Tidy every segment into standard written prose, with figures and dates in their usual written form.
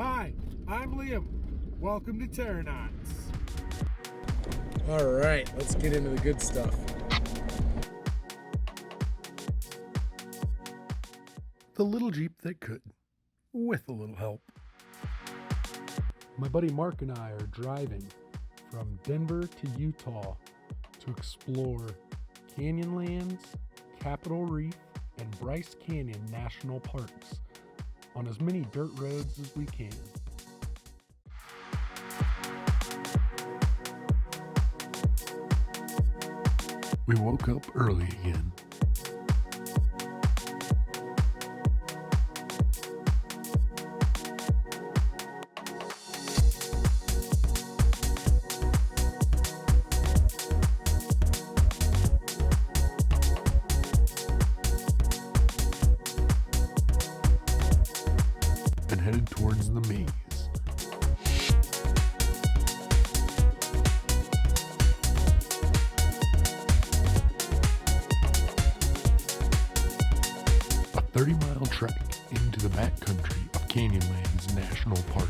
Hi, I'm Liam. Welcome to Terranauts. All right, let's get into the good stuff. The little Jeep that could, with a little help. My buddy Mark and I are driving from Denver to Utah to explore Canyonlands, Capitol Reef, and Bryce Canyon National Parks on as many dirt roads as we can. We woke up early again. And headed towards the maze. A 30-mile trek into the backcountry of Canyonlands National Park.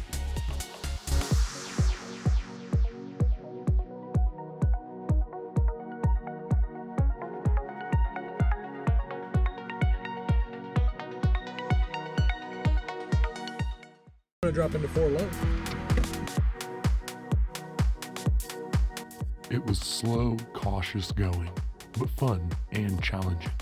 I'm gonna drop into 4 low. It was slow, cautious going, but fun and challenging.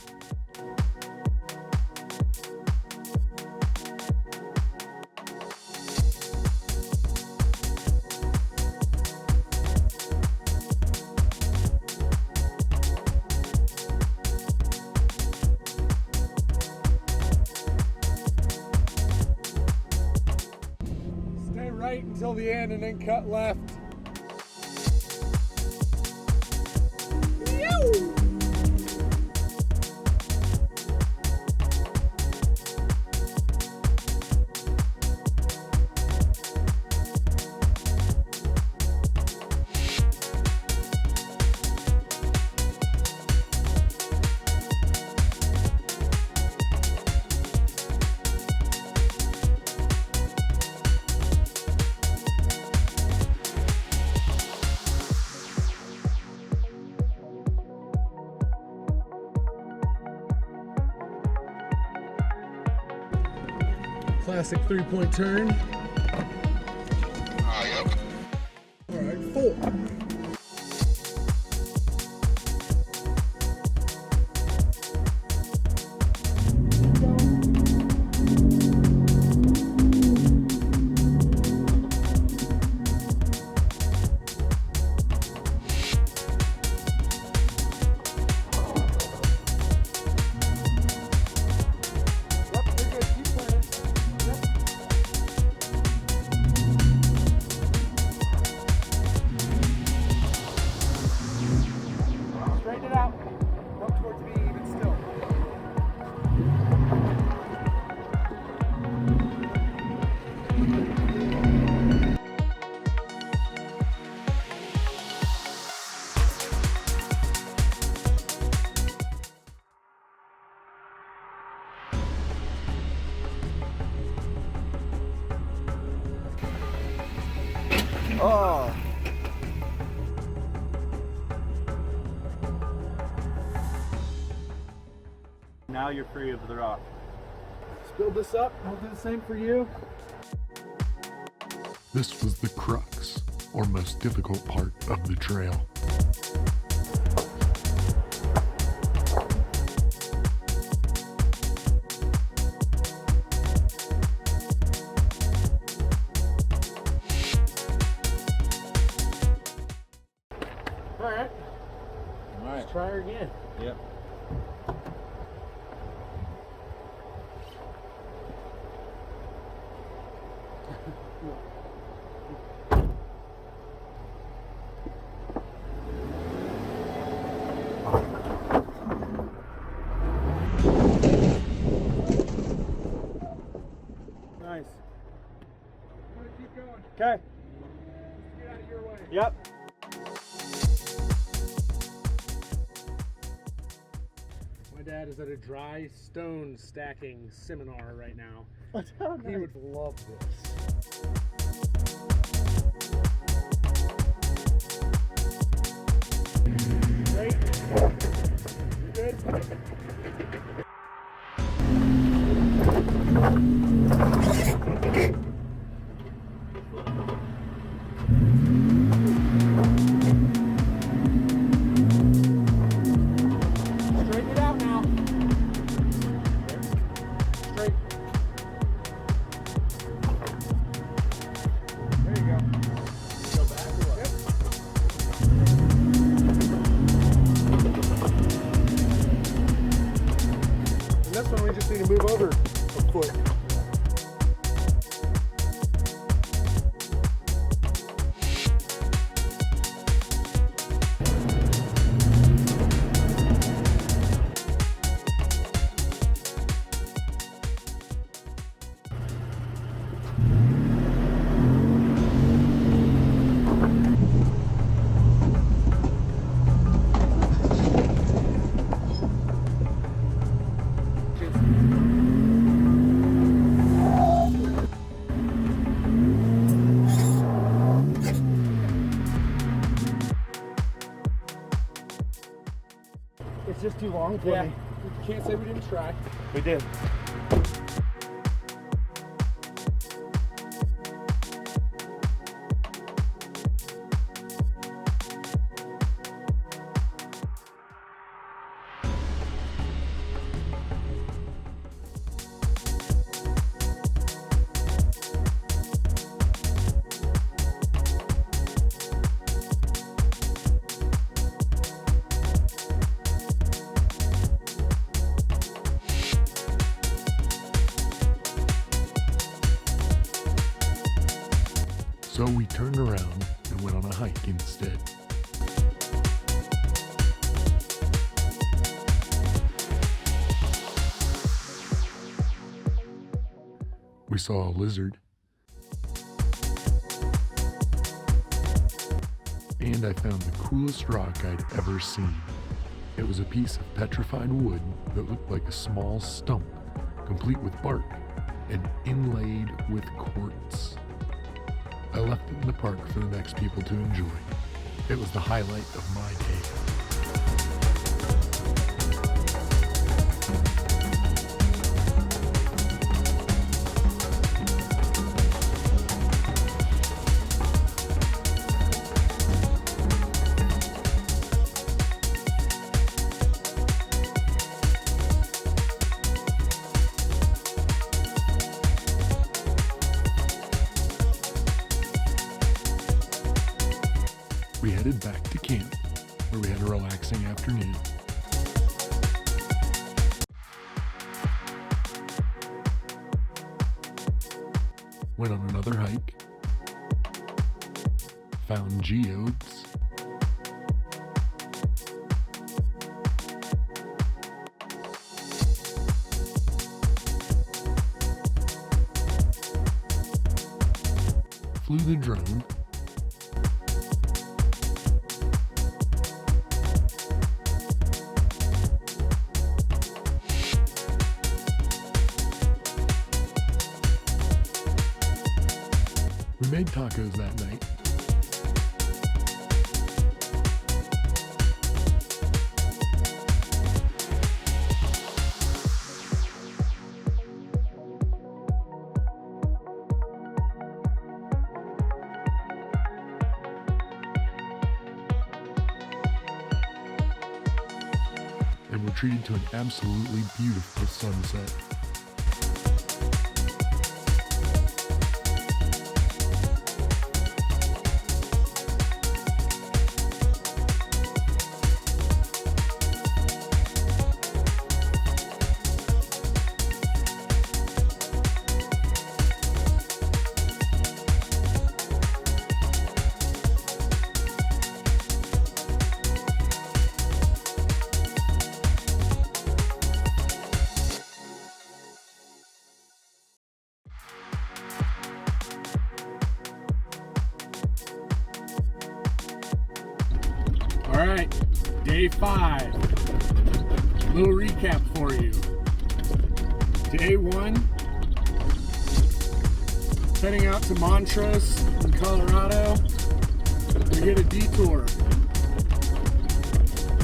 Stay right until the end and then cut left. Classic 3-point turn. All right, 4. Straighten it out. Come towards me even still. Oh. Now you're free of the rock. Let's build this up. I'll do the same for you. This was the crux, or most difficult part of the trail. All right. Alright. Try her again. Yep. Nice. I'm gonna keep going. Okay. Get out of your way. Yep. My dad is at a dry stone stacking seminar right now. Oh, He would love this. Great. You good? Straighten it out now. Straight. There you go. Go back or what? Yep. And this one we just need to move over a foot. It's just too long for Yeah, me. you can't say we didn't try. We did. So we turned around and went on a hike instead. We saw a lizard. And I found the coolest rock I'd ever seen. It was a piece of petrified wood that looked like a small stump, complete with bark and inlaid with quartz. I left it in the park for the next people to enjoy. It was the highlight of my day. We headed back to camp, where we had a relaxing afternoon. Went on another hike. Found geodes. Flew the drone. We made tacos that night. And were treated to an absolutely beautiful sunset. All right, day 5. Little recap for you. Day 1, heading out to Montrose in Colorado. We get a detour.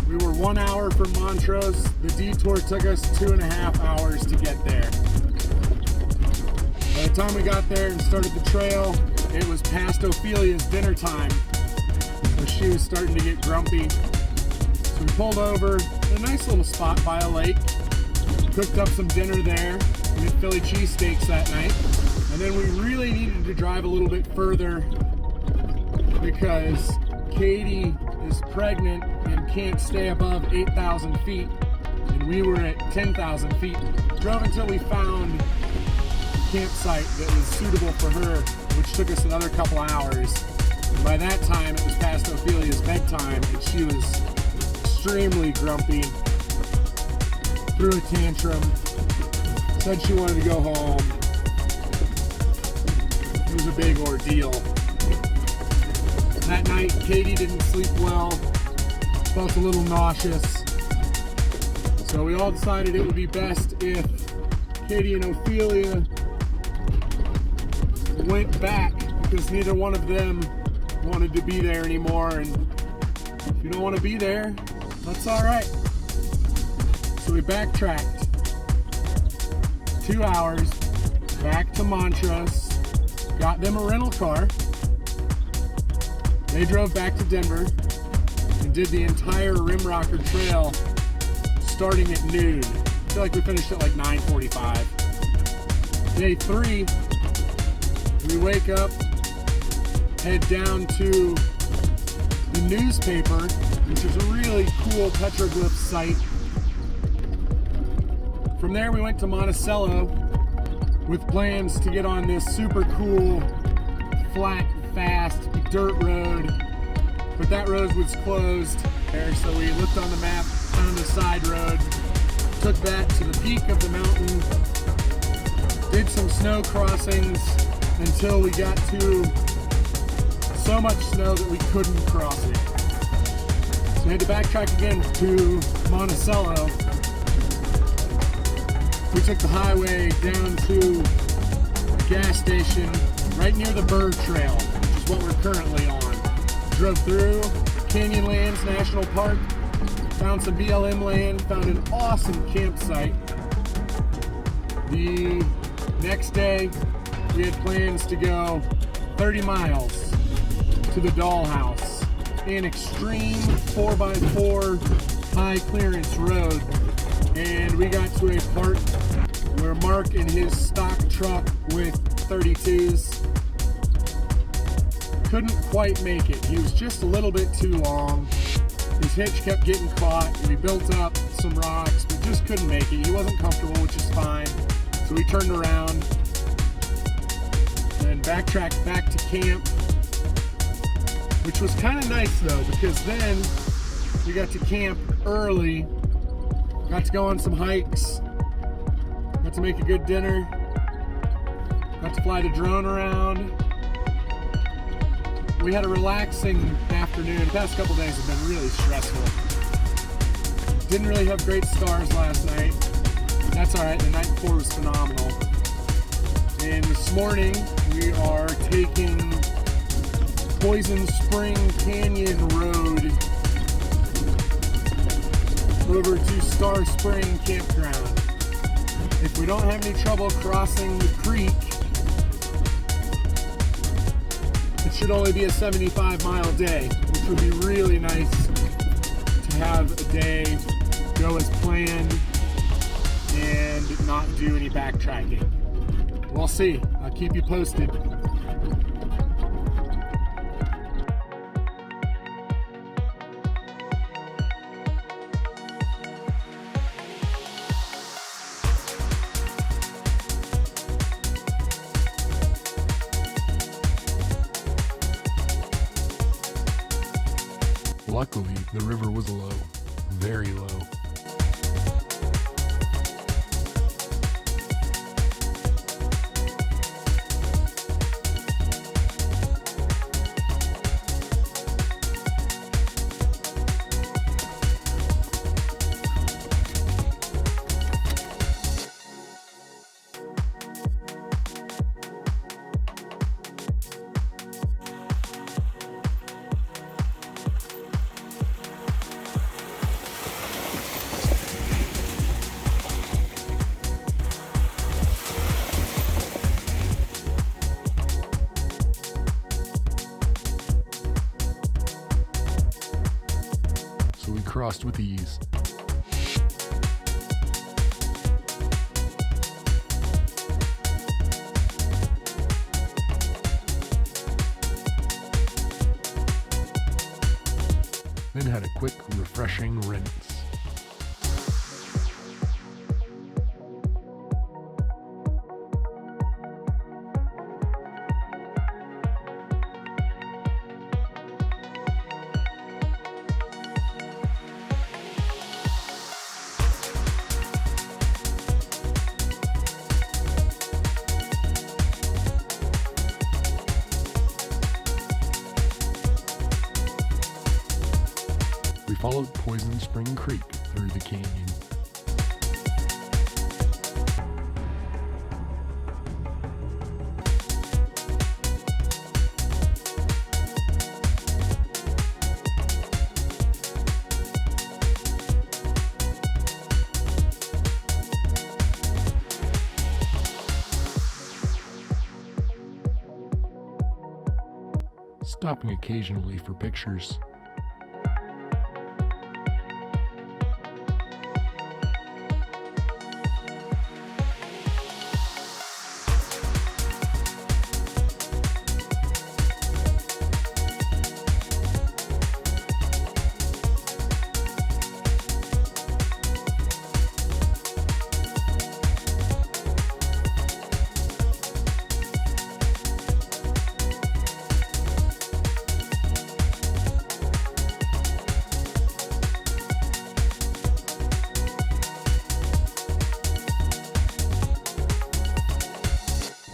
We were 1 hour from Montrose. The detour took us 2.5 hours to get there. By the time we got there and started the trail, it was past Ophelia's dinner time. So she was starting to get grumpy. So we pulled over a nice little spot by a lake, cooked up some dinner there. We had Philly cheesesteaks that night. And then we really needed to drive a little bit further because Katie is pregnant and can't stay above 8,000 feet. And we were at 10,000 feet. Drove until we found a campsite that was suitable for her, which took us another couple hours. And by that time, it was past Ophelia's bedtime, and she was extremely grumpy, threw a tantrum, said she wanted to go home. It was a big ordeal. That night, Katie didn't sleep well, felt a little nauseous. So we all decided it would be best if Katie and Ophelia went back because neither one of them wanted to be there anymore. And if you don't want to be there, that's all right. So we backtracked 2 hours back to Montrose, got them a rental car. They drove back to Denver and did the entire Rimrocker Trail starting at noon. I feel like we finished at like 9:45. Day 3, we wake up, head down to the newspaper, which is a really cool petroglyph site. From there, we went to Monticello with plans to get on this super cool, flat, fast dirt road, but that road was closed there, so we looked on the map, found a side road, took that to the peak of the mountain, did some snow crossings until we got to so much snow that we couldn't cross it. So we had to backtrack again to Monticello. We took the highway down to a gas station right near the Bird Trail, which is what we're currently on. Drove through Canyonlands National Park, found some BLM land, found an awesome campsite. The next day, we had plans to go 30 miles to the Dollhouse, an extreme 4x4 high clearance road. And we got to a part where Mark in his stock truck with 32s couldn't quite make it. He was just a little bit too long. His hitch kept getting caught, and we built up some rocks, but just couldn't make it. He wasn't comfortable, which is fine. So we turned around and backtracked back to camp, which was kind of nice though, because then we got to camp early, got to go on some hikes, got to make a good dinner, got to fly the drone around. We had a relaxing afternoon. The past couple days have been really stressful. Didn't really have great stars last night. That's all right, the night before was phenomenal. And this morning, we are taking Poison Spring Canyon Road over to Star Spring Campground. If we don't have any trouble crossing the creek, it should only be a 75-mile day, which would be really nice to have a day go as planned and not do any backtracking. We'll see. I'll keep you posted. Luckily, the river was low, very low. crossed with ease. Then had a quick, refreshing rinse. We followed Poison Spring Creek through the canyon. Stopping occasionally for pictures.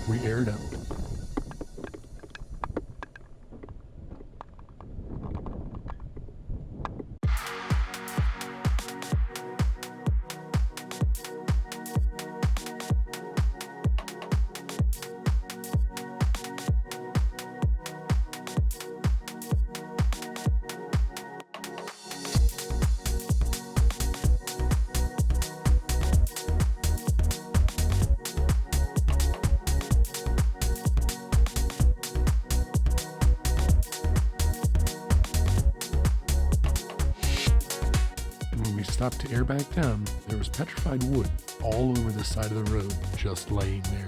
We aired up. When we stopped to air back down, there was petrified wood all over the side of the road, just laying there.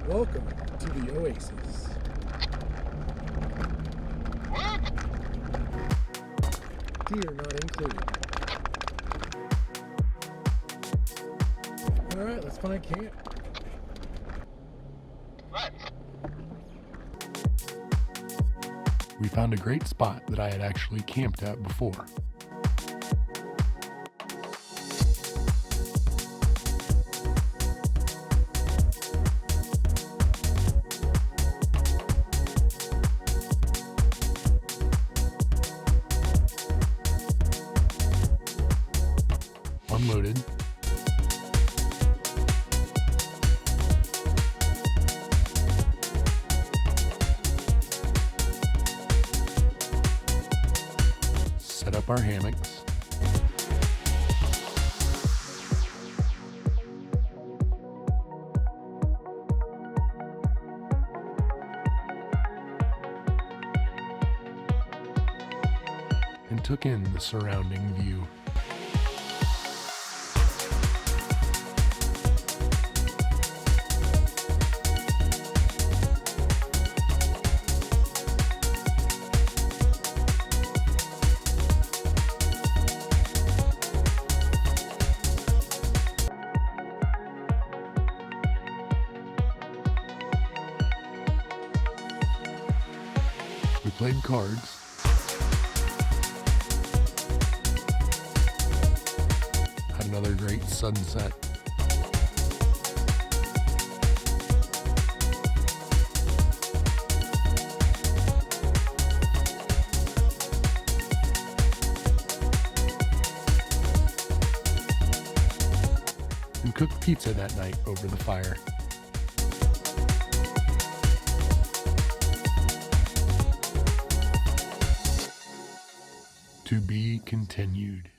Welcome to the Oasis. Deer not included. Alright, let's find camp. We found a great spot that I had actually camped at before. Unloaded. Set up our hammocks. And took in the surrounding view. Played cards. Had another great sunset. And cooked pizza that night over the fire. To be continued.